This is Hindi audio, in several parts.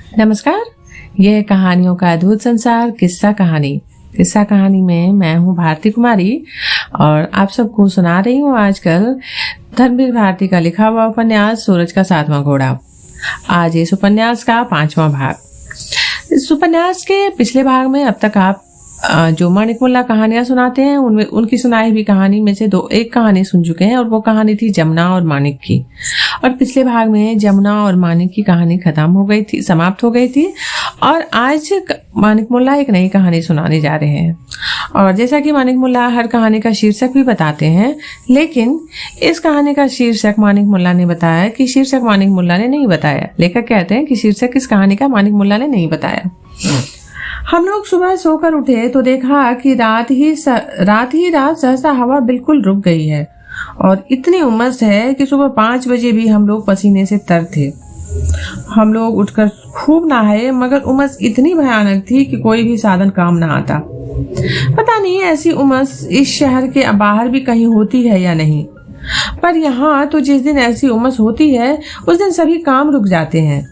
नमस्कार। यह कहानियों का अद्भुत संसार किस्सा कहानी में मैं हूँ भारती कुमारी और आप सबको सुना रही हूँ आजकल धर्मवीर भारती का लिखा हुआ उपन्यास सूरज का 7वां घोड़ा। आज इस उपन्यास का 5वां भाग। इस उपन्यास के पिछले भाग में अब तक आप जो मानिक मुल्ला कहानियां सुनाते हैं उनमें उनकी सुनाई हुई कहानी में से एक कहानी सुन चुके हैं और वो कहानी थी जमुना और मानिक की। और पिछले भाग में जमुना और मानिक की कहानी समाप्त हो गई थी और आज मानिक मुल्ला एक नई कहानी सुनाने जा रहे हैं। और जैसा कि मानिक मुल्ला हर कहानी का शीर्षक भी बताते हैं, लेकिन इस कहानी का शीर्षक मानिक मुल्ला ने बताया कि शीर्षक मानिक मुल्ला ने नहीं बताया। लेखक कहते हैं कि शीर्षक इस कहानी का मानिक मुल्ला ने नहीं बताया। हम लोग सुबह सोकर उठे तो देखा कि रात ही सहसा हवा बिल्कुल रुक गई है और इतनी उमस है कि सुबह 5 बजे भी हम लोग पसीने से तर थे। हम लोग उठकर खूब नहाए, मगर उमस इतनी भयानक थी कि कोई भी साधन काम ना आता। पता नहीं ऐसी उमस इस शहर के बाहर भी कहीं होती है या नहीं, पर यहाँ तो जिस दिन ऐसी उमस होती है उस दिन सभी काम रुक जाते हैं।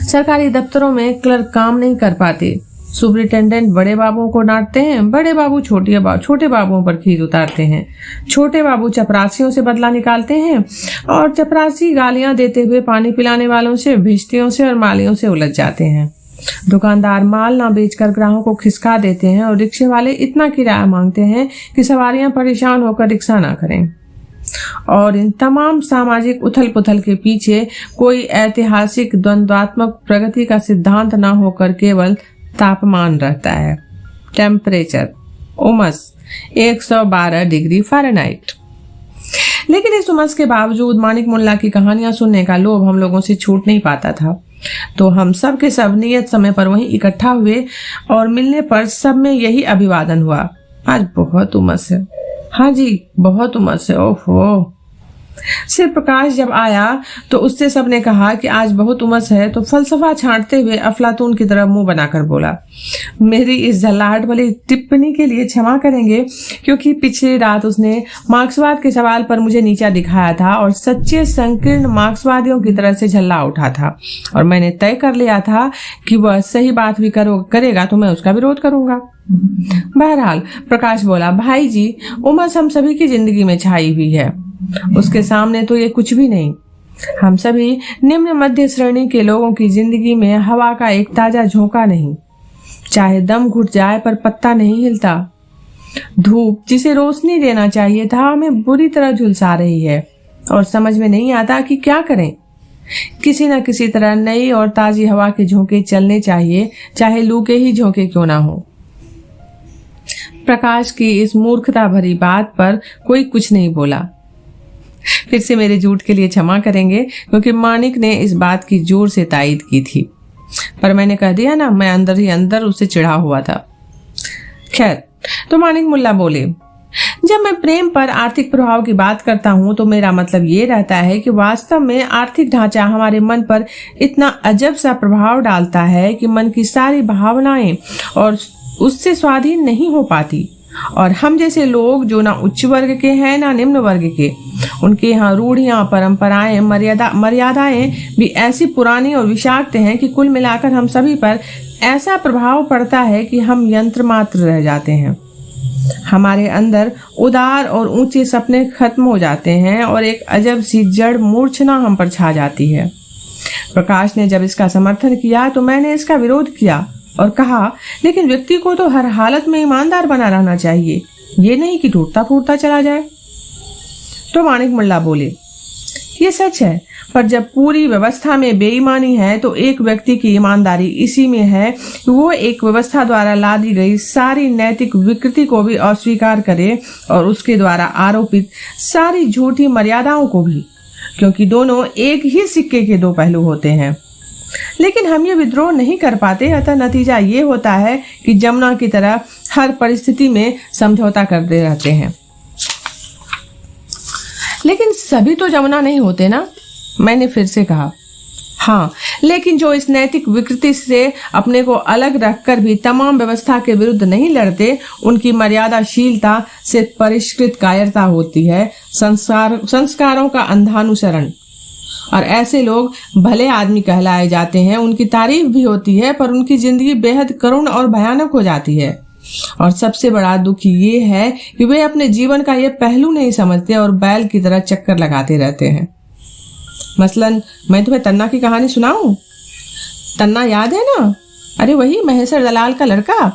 सरकारी दफ्तरों में क्लर्क काम नहीं कर पाते। सुपरिटेंडेंट बड़े बाबुओं को डांटते हैं, बड़े बाबू छोटे बाबुओं पर खीज उतारते हैं, छोटे बाबू चपरासियों से बदला निकालते हैं और चपरासी गालियां देते हुए पानी पिलाने वालों से, भिश्तियों से और मालियों से उलझ जाते हैं। दुकानदार माल ना बेचकर ग्राहकों को खिसका देते हैं और रिक्शे वाले इतना किराया मांगते हैं कि सवारियां परेशान होकर रिक्शा ना करें। और इन तमाम सामाजिक उथल पुथल के पीछे कोई ऐतिहासिक द्वंद्वात्मक प्रगति का सिद्धांत न होकर केवल तापमान रहता है। टेम्परेचर, उमस 112 डिग्री फ़ारेनहाइट। लेकिन इस उमस के बावजूद मानिक मुल्ला की कहानियां सुनने का लोभ हम लोगों से छूट नहीं पाता था। तो हम सब के सब नियत समय पर वहीं इकट्ठा हुए और मिलने पर सब में यही अभिवादन हुआ, आज बहुत उमस है। हाँ जी, बहुत उमस है। ओहो। सिर प्रकाश जब आया तो उससे सबने कहा कि आज बहुत उमस है, तो फलसफा छांटते हुए अफलातून की तरफ मुंह बनाकर बोला, मेरी इस झल्लाहट वाली टिप्पणी के लिए क्षमा करेंगे, क्योंकि पिछली रात उसने मार्क्सवाद के सवाल पर मुझे नीचा दिखाया था और सच्चे संकीर्ण मार्क्सवादियों की तरह से झल्ला उठा था और मैंने तय कर लिया था कि वह सही बात भी करेगा तो मैं उसका विरोध करूंगा। बहरहाल प्रकाश बोला, भाई जी, उमस हम सभी की जिंदगी में छाई हुई है, उसके सामने तो ये कुछ भी नहीं। हम सभी निम्न मध्य श्रेणी के लोगों की जिंदगी में हवा का एक ताजा झोंका नहीं, चाहे दम घुट जाए पर पत्ता नहीं हिलता। धूप जिसे रोशनी देना चाहिए था हमें बुरी तरह झुलसा रही है और समझ में नहीं आता कि क्या करें। किसी न किसी तरह नई और ताजी हवा के झोंके चलने चाहिए, चाहे लू के ही झोंके क्यों ना हो। प्रकाश की इस मूर्खता भरी बात पर कोई कुछ नहीं बोला। फिर से मेरे झूठ के लिए क्षमा करेंगे, क्योंकि मानिक ने इस बात की जोर से तायीद की थी, पर मैंने कह दिया ना, मैं अंदर ही अंदर उससे चिढ़ा हुआ था। खैर, तो मानिक मुल्ला बोले, जब मैं प्रेम पर आर्थिक प्रभाव की बात करता हूँ तो मेरा मतलब ये रहता है कि वास्तव में आर्थिक ढांचा हमारे मन पर इतना अजब सा प्रभाव डालता है कि मन की सारी भावनाएं और उससे स्वाधीन नहीं हो पाती। और हम जैसे लोग जो ना उच्च वर्ग के हैं ना निम्न वर्ग के, उनके यहाँ रूढ़ियां, परंपराएं, मर्यादाएं भी ऐसी पुरानी और विषाक्त हैं कि कुल मिलाकर हम सभी पर ऐसा प्रभाव पड़ता है कि हम यंत्र मात्र रह जाते हैं। हमारे अंदर उदार और ऊंचे सपने खत्म हो जाते हैं और एक अजब सी जड़ मूर्छना हम पर छा जाती है। प्रकाश ने जब इसका समर्थन किया तो मैंने इसका विरोध किया और कहा, लेकिन व्यक्ति को तो हर हालत में ईमानदार बना रहना चाहिए, ये नहीं कि टूटता फूटता चला जाए। तो मानिक मुल्ला बोले, ये सच है, पर जब पूरी व्यवस्था में बेईमानी है तो एक व्यक्ति की ईमानदारी इसी में है कि वो एक व्यवस्था द्वारा लादी गई सारी नैतिक विकृति को भी अस्वीकार करे और उसके द्वारा आरोपित सारी झूठी मर्यादाओं को भी, क्योंकि दोनों एक ही सिक्के के दो पहलू होते हैं। लेकिन हम ये विद्रोह नहीं कर पाते, अतः नतीजा ये होता है कि जमुना की तरह हर परिस्थिति में समझौता करते रहते हैं। लेकिन सभी तो जमुना नहीं होते ना, मैंने फिर से कहा। हाँ, लेकिन जो इस नैतिक विकृति से अपने को अलग रखकर भी तमाम व्यवस्था के विरुद्ध नहीं लड़ते, उनकी मर्यादाशीलता से परिष्कृत कायरता होती है, संस्कारों का अंधानुसरण। और ऐसे लोग भले आदमी कहलाए जाते हैं, उनकी तारीफ भी होती है, पर उनकी जिंदगी बेहद करुण और भयानक हो जाती है। और सबसे बड़ा दुख ये है कि वे अपने जीवन का ये पहलू नहीं समझते और बैल की तरह चक्कर लगाते रहते हैं। मसलन मैं तुम्हें तन्ना की कहानी सुनाऊं? तन्ना याद है ना? अरे वही महेश्वर दलाल का लड़का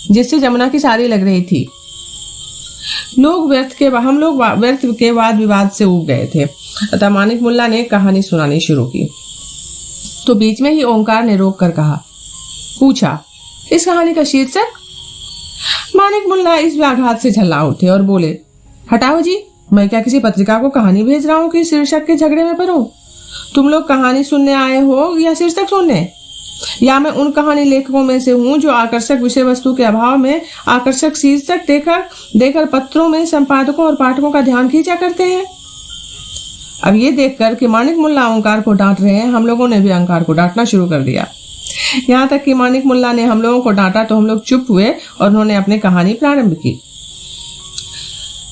जिससे जमुना की शादी लग रही थी। हम लोग व्यर्थ के वाद विवाद से उब गए थे। अतः मानिक मुल्ला ने कहानी सुनानी शुरू की तो बीच में ही ओंकार ने रोक कर पूछा, इस कहानी का शीर्षक? मानिक मुल्ला इस व्याघात से झल्ला उठे और बोले, हटाओ जी, मैं क्या किसी पत्रिका को कहानी भेज रहा हूँ कि शीर्षक के झगड़े में पढ़ूं? तुम लोग कहानी सुनने आए हो या शीर्षक सुनने? या मैं उन कहानी लेखकों में से हूँ जो आकर्षक विषय वस्तु के अभाव में आकर्षक शीर्षक देकर पत्रों में संपादकों और पाठकों का ध्यान खींचा करते हैं? अब ये देखकर कि मानिक मुल्ला ओंकार को डांट रहे हैं, हम लोगों ने भी ओंकार को डांटना शुरू कर दिया। यहाँ तक कि मानिक मुल्ला ने हम लोगों को डांटा तो हम लोग चुप हुए और उन्होंने अपनी कहानी प्रारंभ की।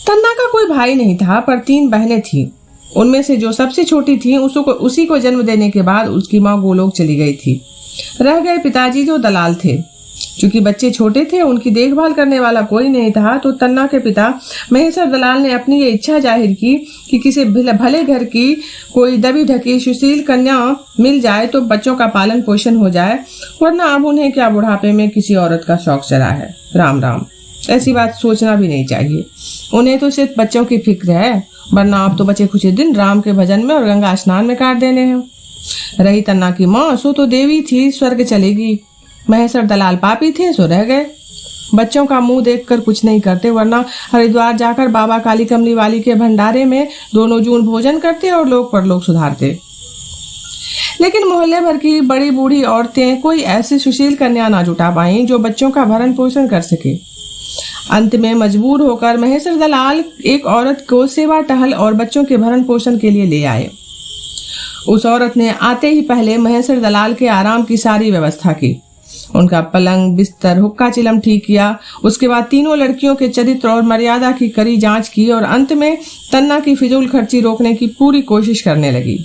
तन्ना का कोई भाई नहीं था, पर 3 बहनें थीं। उनमें से जो सबसे छोटी थी उसी को जन्म देने के बाद उसकी माँ गोलोक चली गई थी। रह गए पिताजी जो दलाल थे। चूंकि बच्चे छोटे थे, उनकी देखभाल करने वाला कोई नहीं था, तो तन्ना के पिता महेश्वर दलाल ने अपनी ये इच्छा जाहिर की कि किसी भले घर की कोई दबी ढकी सुशील कन्या मिल जाए तो बच्चों का पालन पोषण हो जाए, वरना अब उन्हें क्या बुढ़ापे में किसी औरत का शौक चला है। राम राम, ऐसी बात सोचना भी नहीं चाहिए। उन्हें तो सिर्फ बच्चों की फिक्र है, वरना अब तो बचे कुछ दिन राम के भजन में और गंगा स्नान में काट देने हैं। रही तन्ना की माँ, सो तो देवी थी, स्वर्ग चलेगी। महेश्वर दलाल पापी थे, सो रह गए। बच्चों का मुंह देखकर कुछ नहीं करते, वरना हरिद्वार जाकर बाबा काली कमली वाली के भंडारे में दोनों जून भोजन करते और लोग परलोक सुधारते। लेकिन मोहल्ले भर की बड़ी बूढ़ी औरतें कोई ऐसी सुशील कन्या ना जुटा पाई जो बच्चों का भरण पोषण कर सके। अंत में मजबूर होकर महेश्वर दलाल एक औरत को सेवा टहल और बच्चों के भरण पोषण के लिए ले आए। उस औरत ने आते ही पहले महेश्वर दलाल के आराम की सारी व्यवस्था की। उनका पलंग, बिस्तर, हुक्का चिलम ठीक किया। उसके बाद तीनों लड़कियों के चरित्र और मर्यादा की कड़ी जांच की और अंत में तन्ना की फिजूल खर्ची रोकने की पूरी कोशिश करने लगी।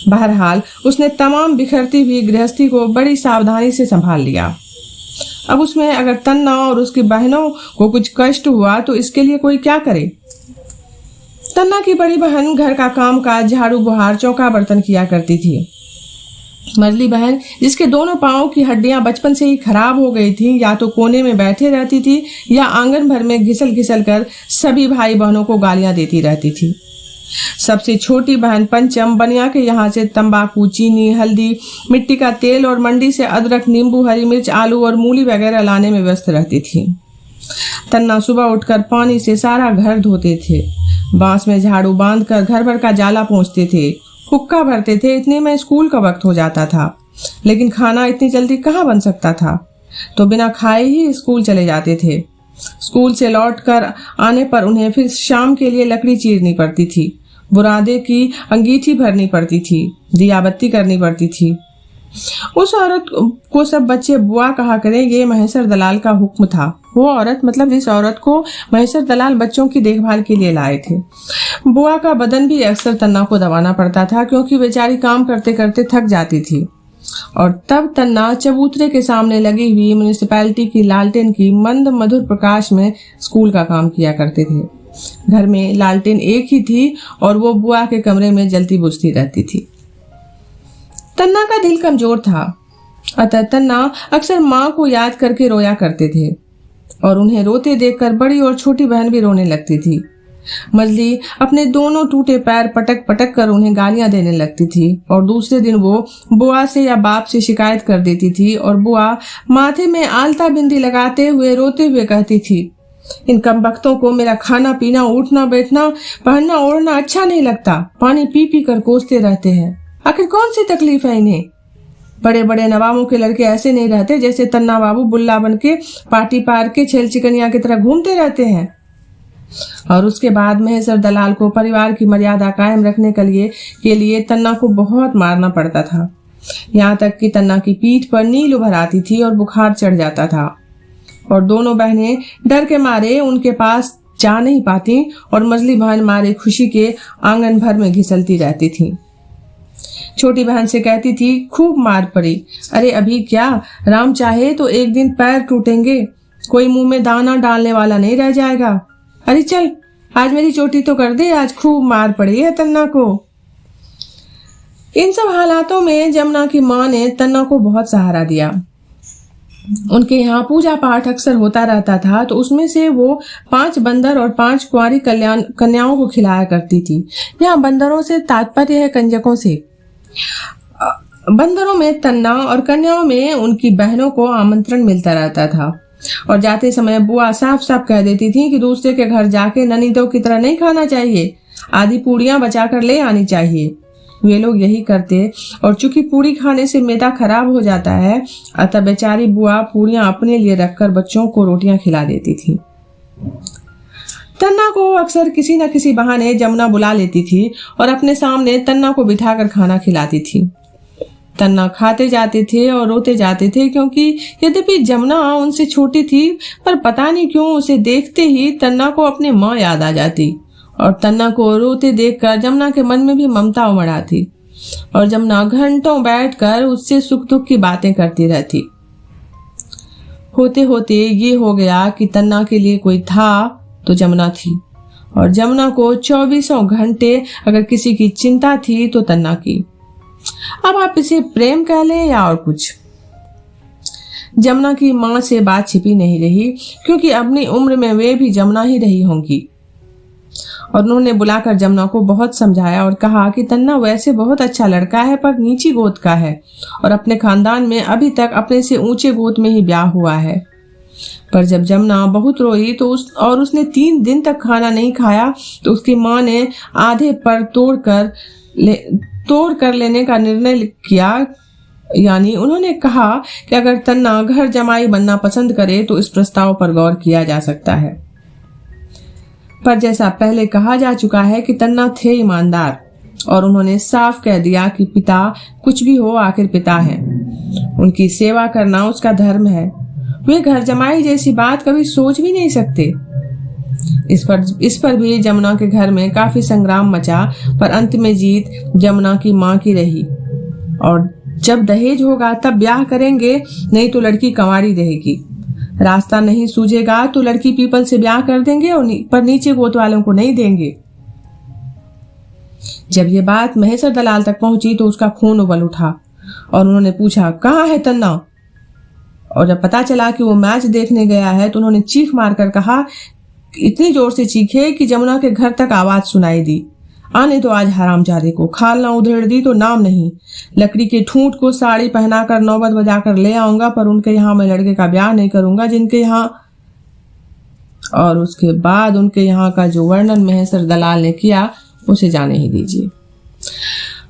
बहरहाल उसने तमाम बिखरती हुई गृहस्थी को बड़ी सावधानी से संभाल लिया। अब उसमें अगर तन्ना और उसकी बहनों को कुछ कष्ट हुआ तो इसके लिए कोई क्या करे। तन्ना की बड़ी बहन घर का काम काज, झाड़ू बुहार, चौका बर्तन किया करती थी। मझली बहन, जिसके दोनों पांवों की हड्डियां बचपन से ही खराब हो गई थी, या तो कोने में बैठे रहती थी या आंगन भर में घिसल घिसल कर सभी भाई बहनों को गालियां देती रहती थी। सबसे छोटी बहन पंचम बनिया के यहाँ से तंबाकू, चीनी, हल्दी, मिट्टी का तेल और मंडी से अदरक, नींबू, हरी मिर्च, आलू और मूली वगैरह लाने में व्यस्त रहती थी। तन्ना सुबह उठकर पानी से सारा घर धोते थे, बांस में झाड़ू बांधकर घर भर का जाला पोंछते थे, हुक्का भरते थे। इतने में स्कूल का वक्त हो जाता था, लेकिन खाना इतनी जल्दी कहाँ बन सकता था, तो बिना खाए ही स्कूल चले जाते थे। स्कूल से लौटकर आने पर उन्हें फिर शाम के लिए लकड़ी चीरनी पड़ती थी, बुरादे की अंगीठी भरनी पड़ती थी, दिया बत्ती करनी पड़ती थी। उस औरत को सब बच्चे बुआ कहा करें, ये महेश्वर दलाल का हुक्म था। वो औरत मतलब जिस औरत को महेश्वर दलाल बच्चों की देखभाल के लिए लाए थे। बुआ का बदन भी अक्सर तन्ना को दबाना पड़ता था, क्योंकि बेचारी काम करते करते थक जाती थी। और तब तन्ना चबूतरे के सामने लगी हुई म्युनिसिपैलिटी की लालटेन की मंद मधुर प्रकाश में स्कूल का काम किया करते थे। घर में लालटेन एक ही थी और वो बुआ के कमरे में जलती बुझती रहती थी। तन्ना का दिल कमजोर था, अतः तन्ना अक्सर माँ को याद करके रोया करते थे और उन्हें रोते देखकर बड़ी और छोटी बहन भी रोने लगती थी। मजली अपने दोनों टूटे पैर पटक पटक कर उन्हें गालियां देने लगती थी और दूसरे दिन वो बुआ से या बाप से शिकायत कर देती थी और बुआ माथे में आलता बिंदी लगाते हुए रोते हुए कहती थी, इन कमबख्तों को मेरा खाना पीना, उठना बैठना, पहनना ओढ़ना अच्छा नहीं लगता, पानी पी पी कर कोसते रहते हैं। आखिर कौन सी तकलीफ है इन्हें? बड़े बड़े नवाबों के लड़के ऐसे नहीं रहते जैसे तन्ना बाबू बुल्ला बन के पार्टी पार के छेल चिकनिया की तरह घूमते रहते हैं। और उसके बाद महेश्वर दलाल को परिवार की मर्यादा कायम रखने के लिए तन्ना को बहुत मारना पड़ता था। यहाँ तक कि तन्ना की पीठ पर नील उभर आती थी और बुखार चढ़ जाता था और दोनों बहनें डर के मारे उनके पास जा नहीं पाती और मझली बहन मारे खुशी के आंगन भर में घिसलती रहती थी। छोटी बहन से कहती थी, खूब मार पड़ी। अरे अभी क्या, राम चाहे तो एक दिन पैर टूटेंगे, कोई मुंह में दाना डालने वाला नहीं रह जाएगा। अरे चल, आज मेरी चोटी तो कर दे, आज खूब मार पड़ी है तन्ना को। इन सब हालातों में जमुना की माँ ने तन्ना को बहुत सहारा दिया। उनके यहाँ पूजा पाठ अक्सर होता रहता था, तो उसमें से वो 5 बंदर और 5 कुंवारी कन्याओं को खिलाया करती थी। यहाँ बंदरों से तात्पर्य है कंजकों से। बंदरों में तन्ना और कन्याओं में उनकी बहनों को आमंत्रण मिलता रहता था, और जाते समय बुआ साफ साफ कह देती थी कि दूसरे के घर जाके ननीतों की तरह नहीं खाना चाहिए, आधी पूड़ियां बचा कर ले आनी चाहिए। वे लोग यही करते, और चूंकि पूड़ी खाने से मैदा खराब हो जाता है, अतः बेचारी बुआ पूड़ियां अपने लिए रखकर बच्चों को रोटियां खिला देती थी। तन्ना को अक्सर किसी न किसी बहाने जमुना बुला लेती थी और अपने सामने तन्ना को बिठाकर खाना खिलाती थी। तन्ना खाते जाते थे और रोते जाते थे, क्योंकि यद्यपि जमुना उनसे छोटी थी, पर पता नहीं क्यों उसे देखते ही तन्ना को अपनी माँ याद आ जाती, और तन्ना को रोते देखकर जमुना के मन में भी ममता उमड़ आती, और जमुना घंटों बैठकर उससे सुख दुख की बातें करती रहती। होते होते ये हो गया कि तन्ना के लिए कोई था तो जमुना थी, और जमुना को 24 घंटे अगर किसी की चिंता थी तो तन्ना की। अब आप इसे प्रेम कह लें या और कुछ। जमुना की माँ से बात छिपी नहीं रही, क्योंकि अपनी उम्र में वे भी जमुना ही रही होंगी, और उन्होंने बुलाकर जमुना को बहुत समझाया और कहा कि तन्ना वैसे बहुत अच्छा लड़का है, पर नीची गोद का है, और अपने खानदान में अभी तक अपने से ऊंचे गोद में ही ब्याह हुआ है। पर जब जमुना बहुत रोई तो उसने 3 दिन तक खाना नहीं खाया, तो उसकी माँ ने आधे पर तोड़ कर लेने का निर्णय किया। यानी उन्होंने कहा कि अगर तन्ना घर जमाई बनना पसंद करे तो इस प्रस्ताव पर गौर किया जा सकता है। पर जैसा पहले कहा जा चुका है कि तन्ना थे ईमानदार, और उन्होंने साफ कह दिया कि पिता कुछ भी हो आखिर पिता है, उनकी सेवा करना उसका धर्म है। वे घर जमाई जैसी बात कभी सोच भी नहीं सकते। इस पर भी जमुना के घर में काफी संग्राम मचा, पर अंत में जीत जमुना की माँ की रही, और जब दहेज होगा तब ब्याह करेंगे, नहीं तो लड़की कंवारी रहेगी। रास्ता नहीं सूझेगा तो लड़की पीपल से ब्याह कर देंगे, पर नीचे गोद वालों को नहीं देंगे। जब ये बात महेश्वर दलाल तक पहुंची तो उसका खून उबल उठा, और उन्होंने पूछा, कहाँ है तन्ना? और जब पता चला कि वो मैच देखने गया है तो उन्होंने चीख मारकर कहा, इतनी जोर से चीखे कि जमुना के घर तक आवाज सुनाई दी, आने तो आज हरामजादे को, खाल ना उधेड़ दी तो नाम नहीं। लकड़ी के ठूंठ को साड़ी पहनाकर नौबत बजाकर ले आऊंगा, पर उनके यहाँ मैं लड़के का ब्याह नहीं करूंगा जिनके यहाँ। और उसके बाद उनके यहाँ का जो वर्णन महेश्वर दलाल ने किया उसे जाने ही दीजिए।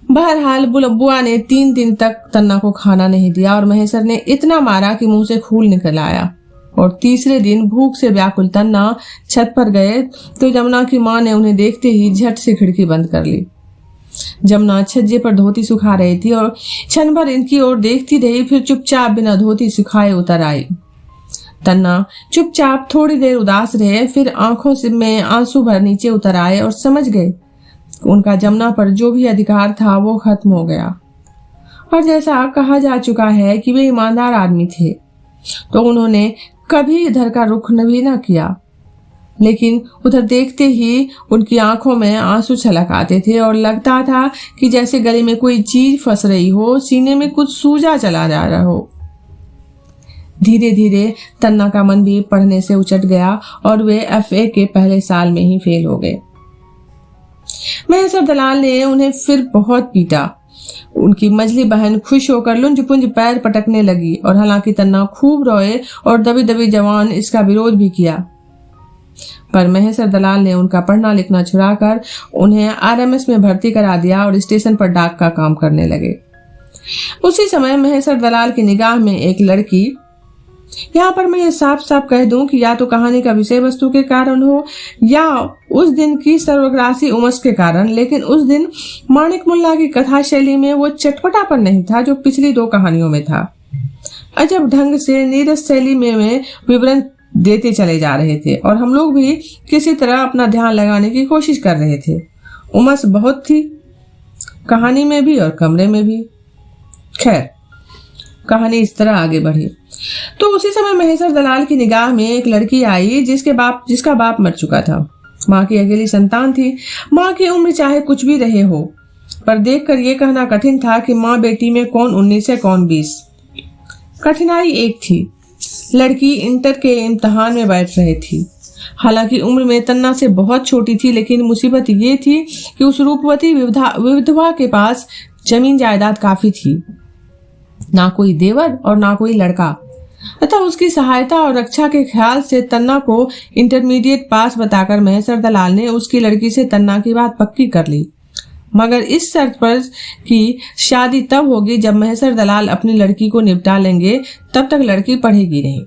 बहरहाल बुआ ने 3 दिन तक तन्ना को खाना नहीं दिया, और महेश्वर ने इतना मारा कि मुंह से खून निकल आया, और तीसरे दिन भूख से व्याकुल तन्ना छत पर गए तो जमुना की माँ ने उन्हें देखते ही झट से खिड़की बंद कर ली। जमुना छज्जे पर धोती सुखा रही थी और क्षण भर इनकी ओर देखती रही, फिर चुपचाप बिना धोती सुखाए उतर आई। तन्ना चुपचाप थोड़ी देर उदास रहे, फिर आंखों से में आंसू भर नीचे उतर आए और समझ गए उनका जमुना पर जो भी अधिकार था वो खत्म हो गया। और जैसा कहा जा चुका है कि वे ईमानदार आदमी थे, तो उन्होंने कभी इधर का रुख भी न किया, लेकिन उधर देखते ही उनकी आंखों में आंसू छलक आते थे, और लगता था कि जैसे गले में कोई चीज फंस रही हो, सीने में कुछ सूजा चला जा रहा हो। धीरे धीरे तन्ना का मन भी पढ़ने से उचट गया, और वे FA के पहले साल में ही फेल हो गए। महेश्वर दलाल ने उन्हें फिर बहुत पीटा। उनकी मझली बहन खुश होकर लुंज पुंज पैर पटकने लगी, और हालांकि तन्ना खूब रोए और दबी दबी जवान इसका विरोध भी किया, पर महेश्वर दलाल ने उनका पढ़ना लिखना छुड़ाकर उन्हें RMS में भर्ती करा दिया और स्टेशन पर डाक का काम करने लगे। उसी समय महेश्वर दलाल की निगाह में एक लड़की, यहाँ पर मैं ये साफ साफ कह दूं कि या तो कहानी का विषय वस्तु के कारण हो या उस दिन की सर्वग्रासी उमस के कारण, लेकिन उस दिन माणिक मुल्ला की कथा शैली में वो चटपटापन नहीं था जो पिछली 2 कहानियों में था। अजब ढंग से नीरस शैली में विवरण देते चले जा रहे थे, और हम लोग भी किसी तरह अपना ध्यान लगाने की कोशिश कर रहे थे। उमस बहुत थी, कहानी में भी और कमरे में भी। खैर, कहानी इस तरह आगे बढ़ी तो उसी समय महेश्वर दलाल की निगाह में एक लड़की आई जिसका बाप मर चुका था। माँ की अकेली संतान थी। माँ की उम्र चाहे कुछ भी रहे हो, पर देखकर ये कहना कठिन था कि माँ बेटी में कौन 19 है कौन 20। कठिनाई एक थी, लड़की इंटर के इम्तिहान में बैठ रही थी। हालांकि उम्र में तन्ना से बहुत छोटी थी, लेकिन मुसीबत ये थी कि उस रूपवती विधवा के पास जमीन जायदाद काफी थी, ना कोई देवर और ना कोई लड़का। तथा उसकी सहायता और रक्षा के ख्याल से तन्ना को इंटरमीडिएट पास बताकर महेश्वर दलाल ने उसकी लड़की से तन्ना की बात पक्की कर ली, मगर इस शर्त पर कि शादी तब होगी जब महेश्वर दलाल अपनी लड़की को निपटा लेंगे, तब तक लड़की पढ़ेगी नहीं।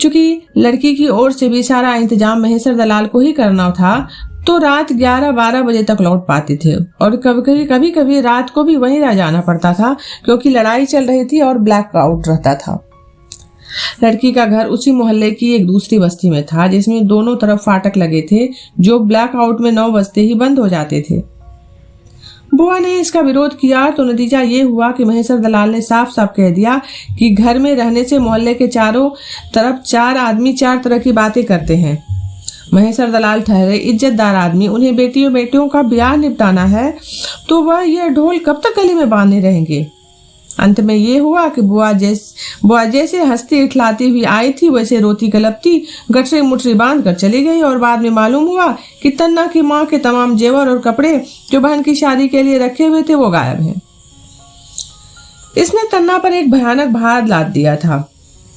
चूंकि लड़की की ओर से भी सारा इंतजाम महेश्वर दलाल को ही करना था, तो रात 11-12 बजे तक लौट पाते थे और कभी कभी रात को भी वहीं रह जाना पड़ता था, क्योंकि लड़ाई चल रही थी और ब्लैक आउट रहता था। लड़की का घर उसी मोहल्ले की एक दूसरी बस्ती में था, जिसमें दोनों तरफ फाटक लगे थे, जो ब्लैक आउट में 9 बजते ही बंद हो जाते थे। बुआ ने इसका विरोध किया तो नतीजा ये हुआ कि महेश्वर दलाल ने साफ साफ कह दिया कि घर में रहने से मोहल्ले के चारों तरफ 4 आदमी 4 तरह की बातें करते हैं। महेश्वर दलाल ठहरे इज्जतदार आदमी, उन्हें बेटियों का ब्याह निपटाना है, तो वह यह ढोल कब तक गले में बांधे रहेंगे। अंत में ये हुआ कि बुआ जैसे हंसती इठलाती हुई आई थी, वैसे रोती गलपती गठरी मुठरी बांध कर चली गई। और बाद में मालूम हुआ कि तन्ना की माँ के तमाम जेवर और कपड़े जो बहन की शादी के लिए रखे हुए थे वो गायब हैं। इसने तन्ना पर एक भयानक भार लाद दिया था।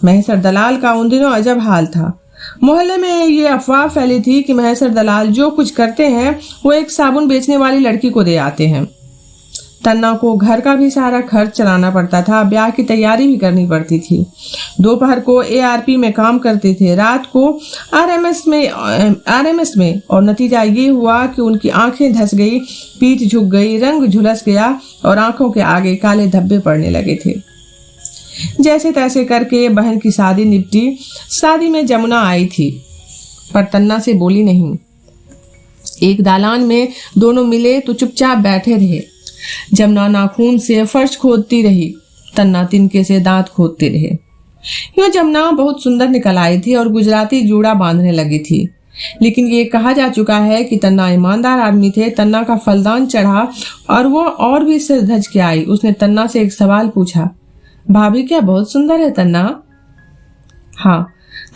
महेश्वर दलाल का उन दिनों अजब हाल था। मोहल्ले में ये अफवाह फैली थी कि महेश्वर दलाल जो कुछ करते हैं वो एक साबुन बेचने वाली लड़की को दे आते हैं। तन्ना को घर का भी सारा खर्च चलाना पड़ता था, ब्याह की तैयारी भी करनी पड़ती थी। दोपहर को ARP में काम करते थे, रात को RMS में, और नतीजा ये हुआ कि उनकी आंखें धस गई, पीठ झुक गई, रंग झुलस गया और आंखों के आगे काले धब्बे पड़ने लगे थे। जैसे तैसे करके बहन की शादी निपटी। शादी में जमुना आई थी, पर तन्ना से बोली नहीं। एक दालान में दोनों मिले तो चुपचाप बैठे रहे। जमुना नाखून से फर्श खोदती रही, तन्ना तिनके से दांत खोदते रहे। यह जमुना बहुत सुंदर निकल आई थी और गुजराती जूड़ा बांधने लगी थी, लेकिन ये कहा जा चुका है कि तन्ना ईमानदार आदमी थे। तन्ना का फलदान चढ़ा और वो और भी सिर धज के आई। उसने तन्ना से एक सवाल पूछा, भाभी क्या बहुत सुंदर है तन्ना? हाँ,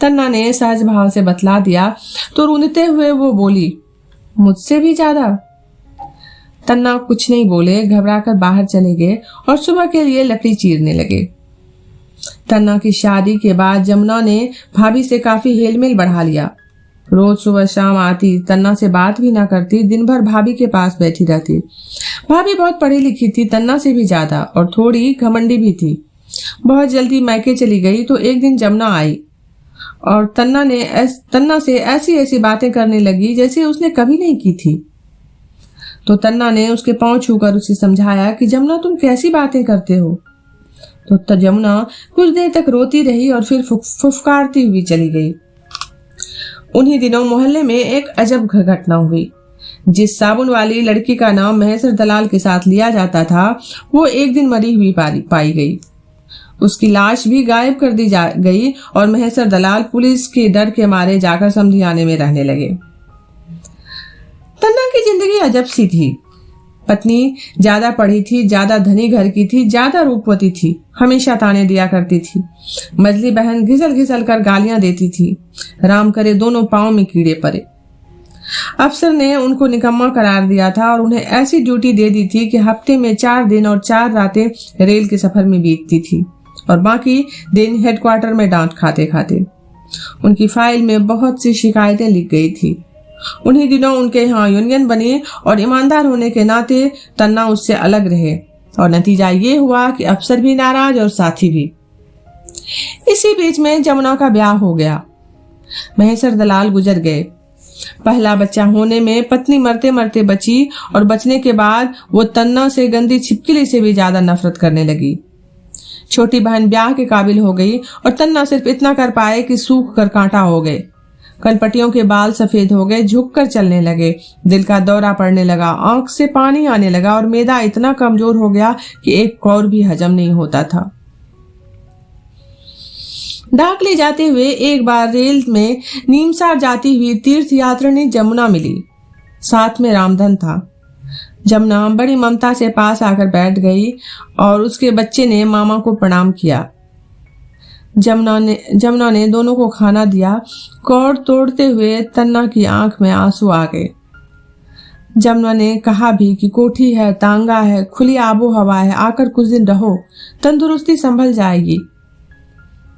तन्ना ने सहज भाव से बतला दिया। तो रूंधते हुए वो बोली, मुझसे भी ज्यादा? तन्ना कुछ नहीं बोले, घबराकर बाहर चले गए और सुबह के लिए लकड़ी चीरने लगे। तन्ना की शादी के बाद जमुना ने भाभी से काफी हेलमेल बढ़ा लिया। रोज सुबह शाम आती, तन्ना से बात भी ना करती, दिन भर भाभी के पास बैठी रहती। भाभी बहुत पढ़ी लिखी थी, तन्ना से भी ज्यादा, और थोड़ी घमंडी भी थी। बहुत जल्दी मैके चली गई तो एक दिन जमुना आई और तन्ना से ऐसी ऐसी बातें करने लगी जैसे उसने कभी नहीं की थी। तो तन्ना ने उसके पांव छूकर उसे समझाया कि जमुना तुम कैसी बातें करते हो। तो जमुना कुछ देर तक रोती रही और फिर फुफकारती हुई चली गई। उन्हीं दिनों मोहल्ले में एक अजब घटना हुई। जिस साबुन वाली लड़की का नाम महेश्वर दलाल के साथ लिया जाता था, वो एक दिन मरी हुई पाई गई। उसकी लाश भी गायब कर दी गई और महेश्वर दलाल पुलिस के डर के मारे जाकर समधियाने में रहने लगे। तन्ना की जिंदगी अजब सी थी। पत्नी ज्यादा पढ़ी थी, ज्यादा धनी घर की थी, ज्यादा रूपवती थी, हमेशा ताने दिया करती थी। मझली बहन घिसल घिसल कर गालियां देती थी। राम करे दोनों पांव में कीड़े पड़े। अफसर ने उनको निकम्मा करार दिया था और उन्हें ऐसी ड्यूटी दे दी थी कि हफ्ते में 4 दिन और 4 रातें रेल के सफर में बीतती थी और बाकी दिन हेडक्वार्टर में डांट खाते खाते। उनकी फाइल में बहुत सी शिकायतें लिख गई थी। उन्हीं दिनों उनके यहाँ यूनियन बनी और ईमानदार होने के नाते तन्ना उससे अलग रहे और नतीजा ये हुआ कि अफसर भी नाराज और साथी भी। इसी बीच में जमुना का ब्याह हो गया। महेश्वर दलाल गुजर गए। पहला बच्चा होने में पत्नी मरते मरते बची और बचने के बाद वो तन्ना से गंदी छिपकली से भी ज्यादा नफरत करने लगी। छोटी बहन ब्याह के काबिल हो गई और तन्ना सिर्फ इतना कर पाए कि सूख कर कांटा हो गए। कनपटियों के बाल सफेद हो गए, झुककर चलने लगे। दिल का दौरा पड़ने लगा, आंख से पानी आने लगा और मैदा इतना कमजोर हो गया कि एक कौर भी हजम नहीं होता था। डाक ले जाते हुए एक बार रेल में नीमसार जाती हुई तीर्थ यात्रिणी जमुना मिली। साथ में रामधन था। जमुना बड़ी ममता से पास आकर बैठ गई और उसके बच्चे ने मामा को प्रणाम किया। जमुना ने दोनों को खाना दिया। कौर तोड़ते हुए तन्ना की आंख में आंसू आ गए। जमुना ने कहा भी कि कोठी है, तांगा है, खुली आबो हवा है, आकर कुछ दिन रहो, तंदुरुस्ती संभल जाएगी।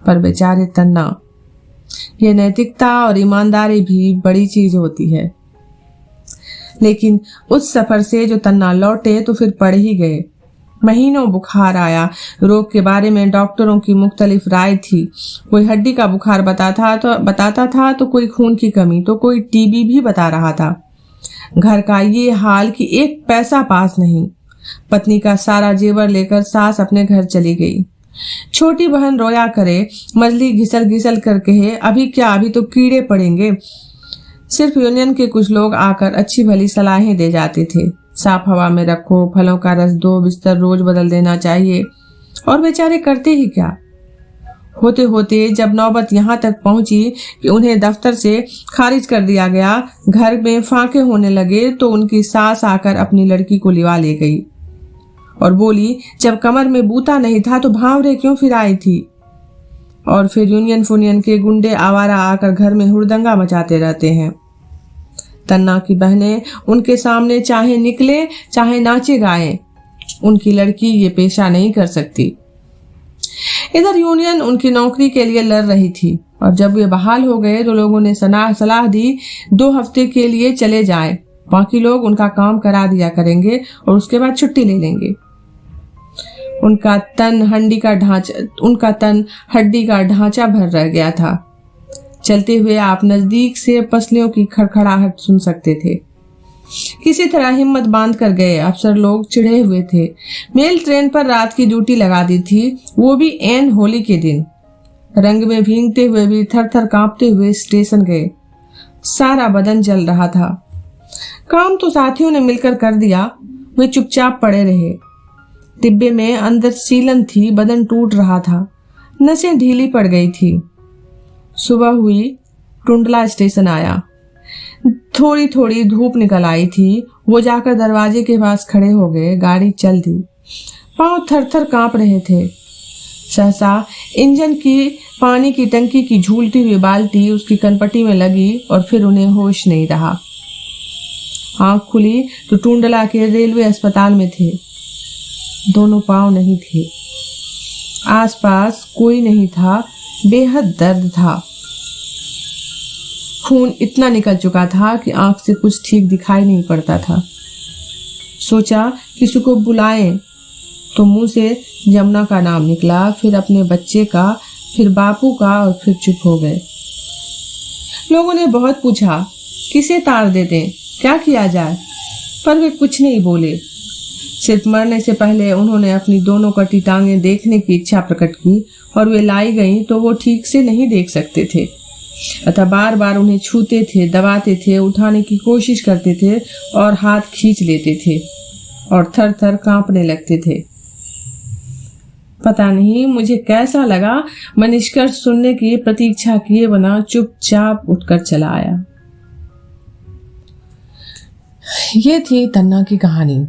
पर बेचारे तन्ना, ये नैतिकता और ईमानदारी भी बड़ी चीज होती है। लेकिन उस सफर से जो तन्ना लौटे तो फिर पड़ ही गए। महीनों बुखार आया। रोग के बारे में डॉक्टरों की मुख्तलिफ राय थी। कोई हड्डी का बुखार बताता था तो कोई खून की कमी, तो कोई टीबी भी बता रहा था। घर का ये हाल कि एक पैसा पास नहीं। पत्नी का सारा जेवर लेकर सास अपने घर चली गई। छोटी बहन रोया करे, मजली घिसल घिसल कर कहे, अभी क्या, अभी तो कीड़े पड़ेंगे। सिर्फ यूनियन के कुछ लोग आकर अच्छी भली सलाहें दे जाते थे। साफ हवा में रखो, फलों का रस दो, बिस्तर रोज बदल देना चाहिए। और बेचारे करते ही क्या। होते होते जब नौबत यहाँ तक पहुंची कि उन्हें दफ्तर से खारिज कर दिया गया, घर में फांके होने लगे, तो उनकी सास आकर अपनी लड़की को लिवा ले गई और बोली, जब कमर में बूता नहीं था तो भांवरे क्यों फिर आई थी। और फिर यूनियन फूनियन के गुंडे आवारा आकर घर में हुड़दंगा मचाते रहते हैं। तन्ना की बहनें उनके सामने चाहे निकले चाहे नाचे गाएं, उनकी लड़की ये पेशा नहीं कर सकती। इधर यूनियन उनकी नौकरी के लिए लड़ रही थी और जब वे बहाल हो गए तो लोगों ने सलाह दी 2 हफ्ते के लिए चले जाएं, बाकी लोग उनका काम करा दिया करेंगे और उसके बाद छुट्टी ले लेंगे। उनका तन हड्डी का ढांचा भर रह गया था। चलते हुए आप नजदीक से पसलियों की खड़खड़ाहट सुन सकते थे। किसी तरह हिम्मत बांध कर गए। अफसर लोग चिढ़े हुए थे। मेल ट्रेन पर रात की ड्यूटी लगा दी थी, वो भी एन होली के दिन। रंग में भींगते हुए भी थर थर कांपते हुए स्टेशन गए। सारा बदन जल रहा था। काम तो साथियों ने मिलकर कर दिया, वे चुपचाप पड़े रहे। डिब्बे में अंदर सीलन थी, बदन टूट रहा था, नसें ढीली पड़ गई थी। सुबह हुई, टुंडला स्टेशन आया। थोड़ी थोड़ी धूप निकल आई थी। वो जाकर दरवाजे के पास खड़े हो गए। गाड़ी चल दी। पांव थर थर कांप रहे थे। सहसा इंजन की पानी की टंकी की झूलती हुई बाल्टी उसकी कनपटी में लगी और फिर उन्हें होश नहीं रहा। आंख खुली तो टुंडला के रेलवे अस्पताल में थे। दोनों पांव नहीं थे। आसपास कोई नहीं था। बेहद दर्द था। खून इतना निकल चुका था कि आंख से कुछ ठीक दिखाई नहीं पड़ता था। सोचा किसी को बुलाएं तो मुंह से जमुना का नाम निकला, फिर अपने बच्चे का, फिर बापू का और फिर चुप हो गए। लोगों ने बहुत पूछा, किसे तार दे दें, क्या किया जाए, पर वे कुछ नहीं बोले। सिर्फ मरने से पहले उन्होंने अपनी दोनों कटी टांगें देखने की इच्छा प्रकट की और वे लाई गईं तो वो ठीक से नहीं देख सकते थे, अतः बार बार उन्हें छूते थे, दबाते थे, उठाने की कोशिश करते थे और हाथ खींच लेते थे और थर थर कांपने लगते थे। पता नहीं मुझे कैसा लगा। मैं निष्कर्ष सुनने की प्रतीक्षा किए बना चुपचाप उठकर चला आया। ये थी तन्ना की कहानी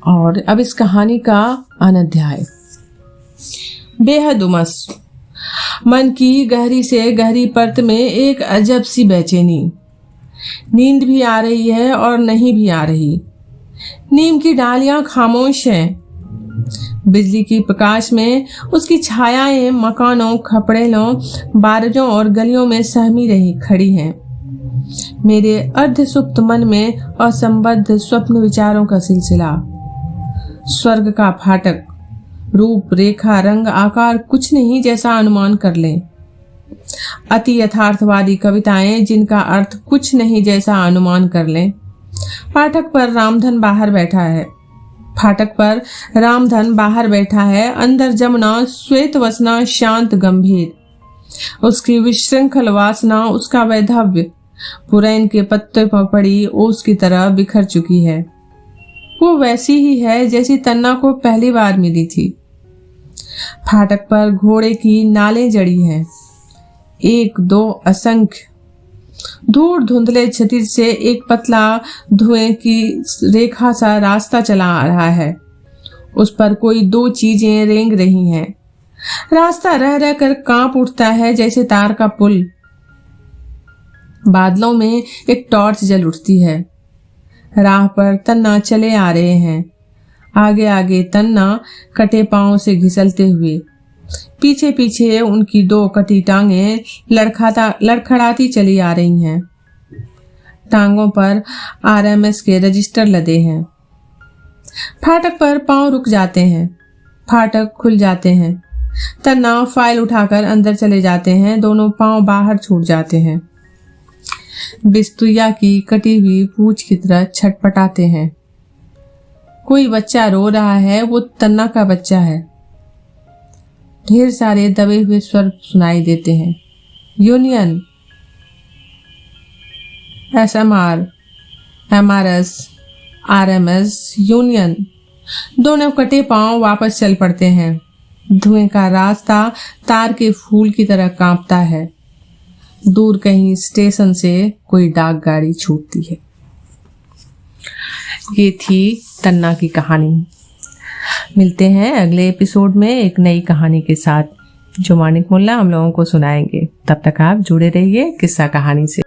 और अब इस कहानी का अध्याय। बेहद उमस, मन की गहरी से गहरी परत में एक अजब सी बेचैनी। नींद भी आ रही है और नहीं भी आ रही। नीम की डालियां खामोश हैं। बिजली की प्रकाश में उसकी छायाएं मकानों, खपड़ेलों, बारजों और गलियों में सहमी रही खड़ी हैं। मेरे अर्धसुप्त मन में असंबद्ध स्वप्न विचारों का सिलसिला। स्वर्ग का फाटक, रूप, रेखा, रंग, आकार कुछ नहीं जैसा अनुमान कर लें। अति यथार्थवादी कविताएं जिनका अर्थ कुछ नहीं जैसा अनुमान कर लें। फाटक पर रामधन बाहर बैठा है। अंदर जमुना श्वेत वसना शांत गंभीर। उसकी विशृंखल वासना, उसका वैधव्य पुरैन के पत्ते पर पड़ी ओस की तरह बिखर चुकी है। वो वैसी ही है जैसी तन्ना को पहली बार मिली थी। फाटक पर घोड़े की नालें जड़ी हैं, एक दो असंख्य। दूर धुंधले क्षितिज से एक पतला धुएं की रेखा सा रास्ता चला आ रहा है। उस पर कोई दो चीजें रेंग रही हैं। रास्ता रह रह कर कांप उठता है जैसे तार का पुल। बादलों में एक टॉर्च जल उठती है। राह पर तन्ना चले आ रहे हैं। आगे आगे तन्ना कटे पांव से हुए, पीछे पीछे उनकी दो कटी टांगें लड़खड़ाती चली आ रही हैं। टांगों पर RMS के रजिस्टर लदे हैं। फाटक पर पांव रुक जाते हैं, फाटक खुल जाते हैं। तन्ना फाइल उठाकर अंदर चले जाते हैं, दोनों पांव बाहर छूट जाते हैं। बिस्तुया की कटी हुई पूंछ की तरह छटपटाते हैं। कोई बच्चा रो रहा है, वो तन्ना का बच्चा है। ढेर सारे दबे हुए स्वर सुनाई देते हैं। Union, SMR, MRS, RMS, union. दोनों कटे पांव वापस चल पड़ते हैं। धुएं का रास्ता तार के फूल की तरह कांपता है। दूर कहीं स्टेशन से कोई डाक गाड़ी छूटती है। ये थी तन्ना की कहानी। मिलते हैं अगले एपिसोड में एक नई कहानी के साथ जो मानिक मुल्ला हम लोगों को सुनाएंगे। तब तक आप जुड़े रहिए किस्सा कहानी से।